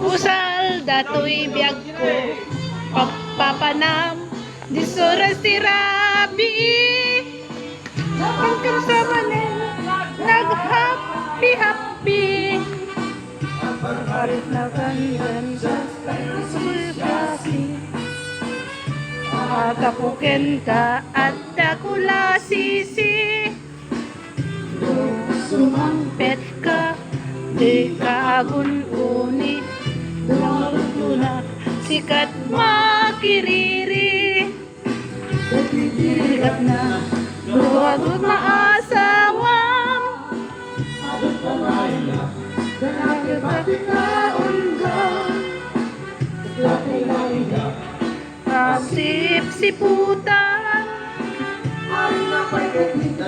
Usal datoy biyag ko papapanam di soras ti Rabi hanggang sa manen nag-happy Parit na kandan sa sulpasi Kapuken ka at dakula sisi Sumampet ka di kaagun-uni Luna sikat makiriri Sikat na luwag na asawam Dahil pati kaunggan Sip-siputan Ay napagkakita